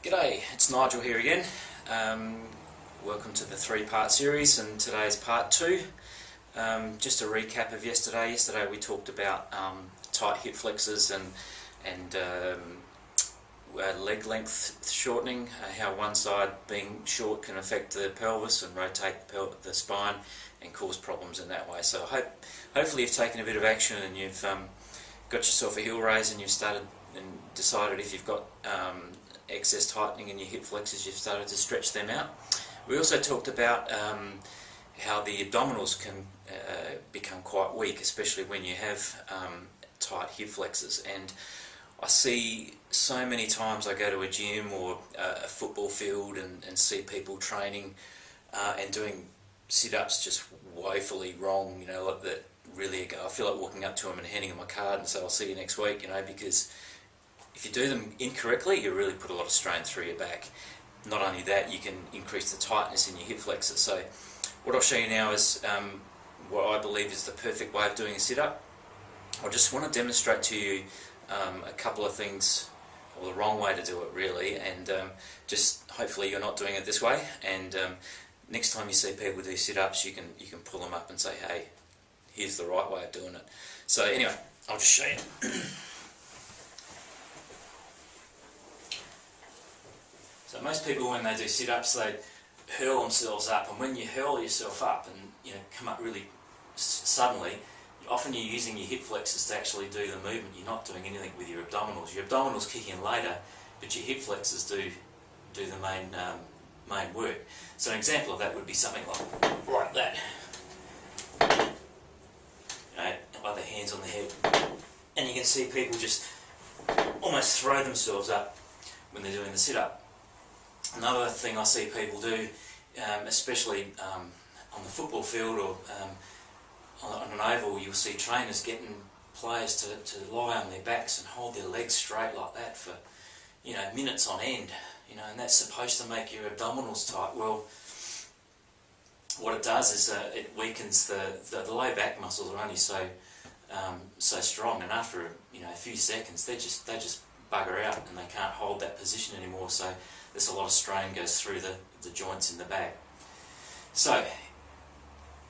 G'day, it's Nigel here again. Welcome to the three-part series, and today is part two. Just a recap of yesterday. Yesterday we talked about tight hip flexors and leg length shortening, how one side being short can affect the pelvis and rotate the spine and cause problems in that way. So hopefully you've taken a bit of action and you've got yourself a heel raise and you've started and decided if you've got excess tightening in your hip flexors, you've started to stretch them out. We also talked about how the abdominals can become quite weak, especially when you have tight hip flexors. And I see so many times I go to a gym or a football field and see people training and doing sit-ups just woefully wrong, you know, like that. Really, I feel like walking up to them and handing them a card and say, I'll see you next week, you know, because if you do them incorrectly, you really put a lot of strain through your back. Not only that, you can increase the tightness in your hip flexors. So what I'll show you now is what I believe is the perfect way of doing a sit-up. I just want to demonstrate to you a couple of things, or the wrong way to do it really, and just hopefully you're not doing it this way. And next time you see people do sit-ups, you can pull them up and say, hey, here's the right way of doing it. So anyway, I'll just show you. So most people, when they do sit-ups, they hurl themselves up, and when you hurl yourself up and come up really suddenly, often you're using your hip flexors to actually do the movement. You're not doing anything with your abdominals. Your abdominals kick in later, but your hip flexors do the main work. So an example of that would be something like that. Other hands on the head, and you can see people just almost throw themselves up when they're doing the sit-up. Another thing I see people do, especially on the football field or on an oval, you'll see trainers getting players to lie on their backs and hold their legs straight like that for minutes on end, and that's supposed to make your abdominals tight. Well, what it does is it weakens the low back muscles are only so strong, and after a few seconds they just bugger out and they can't hold that position anymore. So there's a lot of strain goes through the joints in the back. So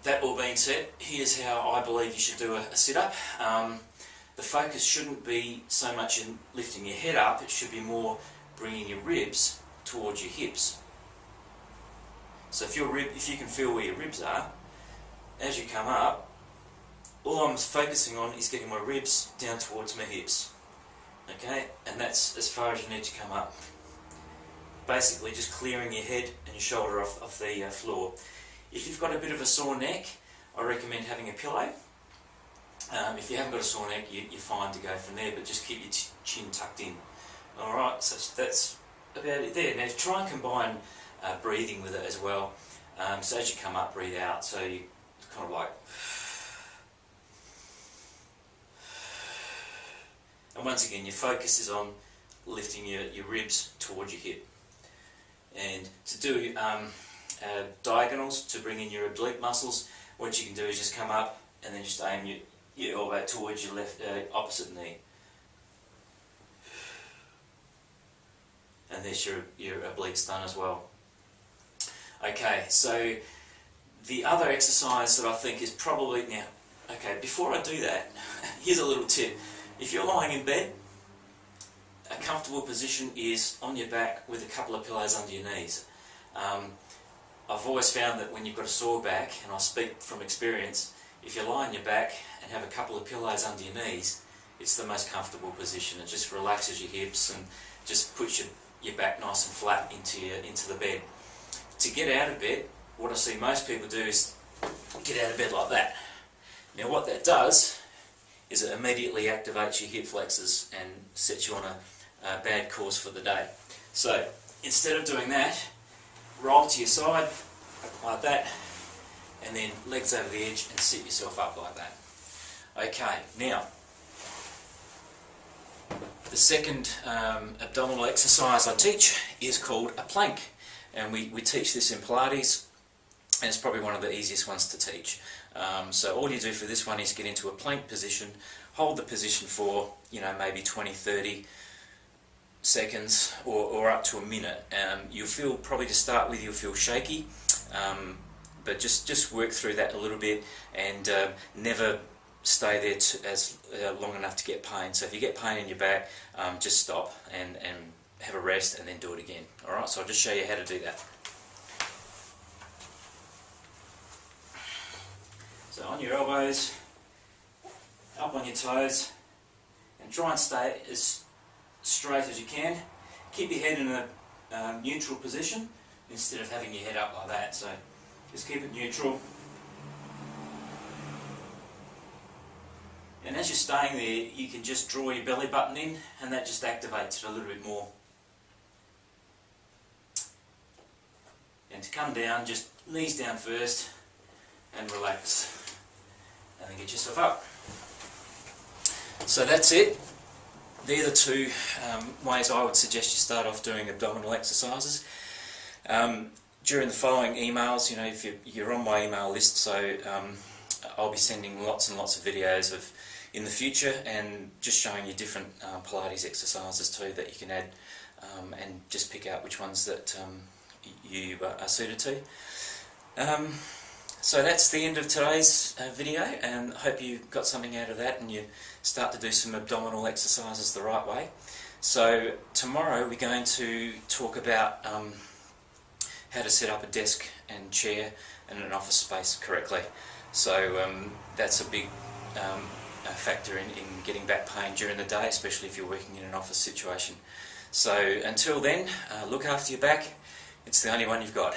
that all being said, here's how I believe you should do a sit-up. The focus shouldn't be so much in lifting your head up, it should be more bringing your ribs towards your hips. So if you can feel where your ribs are, as you come up, all I'm focusing on is getting my ribs down towards my hips. Okay, and that's as far as you need to come up. Basically just clearing your head and your shoulder off the floor. If you've got a bit of a sore neck, I recommend having a pillow. If you haven't got a sore neck, you're fine to go from there, but just keep your chin tucked in. Alright, so that's about it there. Now try and combine breathing with it as well. So as you come up, breathe out. So you kind of like... And once again, your focus is on lifting your ribs towards your hip. And to do diagonals, to bring in your oblique muscles, what you can do is just come up and then just aim your elbow towards your left opposite knee. And there's your obliques done as well. Okay, so the other exercise that I think is probably... Now, okay, before I do that, here's a little tip. If you're lying in bed, a comfortable position is on your back with a couple of pillows under your knees. I've always found that when you've got a sore back, and I speak from experience, if you lie on your back and have a couple of pillows under your knees, it's the most comfortable position. It just relaxes your hips and just puts your back nice and flat into the bed. To get out of bed, what I see most people do is get out of bed like that. Now what that does is it immediately activates your hip flexors and sets you on a bad course for the day. So instead of doing that, roll to your side like that, and then legs over the edge and sit yourself up like that. Okay, now the second abdominal exercise I teach is called a plank, and we teach this in Pilates, and it's probably one of the easiest ones to teach. So all you do for this one is get into a plank position, hold the position for maybe 20, 30 seconds or up to a minute. You'll feel, probably to start with, you'll feel shaky, but just work through that a little bit, and never stay there as long enough to get pain. So if you get pain in your back, just stop and have a rest and then do it again. Alright, so I'll just show you how to do that. So on your elbows, up on your toes, and try and stay as straight as you can. Keep your head in a neutral position instead of having your head up like that. So just keep it neutral. And as you're staying there, you can just draw your belly button in, and that just activates it a little bit more. And to come down, just knees down first and relax, and then get yourself up. So that's it. They're the two ways I would suggest you start off doing abdominal exercises. During the following emails, you know, if you're on my email list, so I'll be sending lots and lots of videos of in the future, and just showing you different Pilates exercises too that you can add, and just pick out which ones that you are suited to. So that's the end of today's video, and I hope you got something out of that and you start to do some abdominal exercises the right way. So tomorrow we're going to talk about how to set up a desk and chair and an office space correctly. So that's a big factor in getting back pain during the day, especially if you're working in an office situation. So until then, look after your back. It's the only one you've got.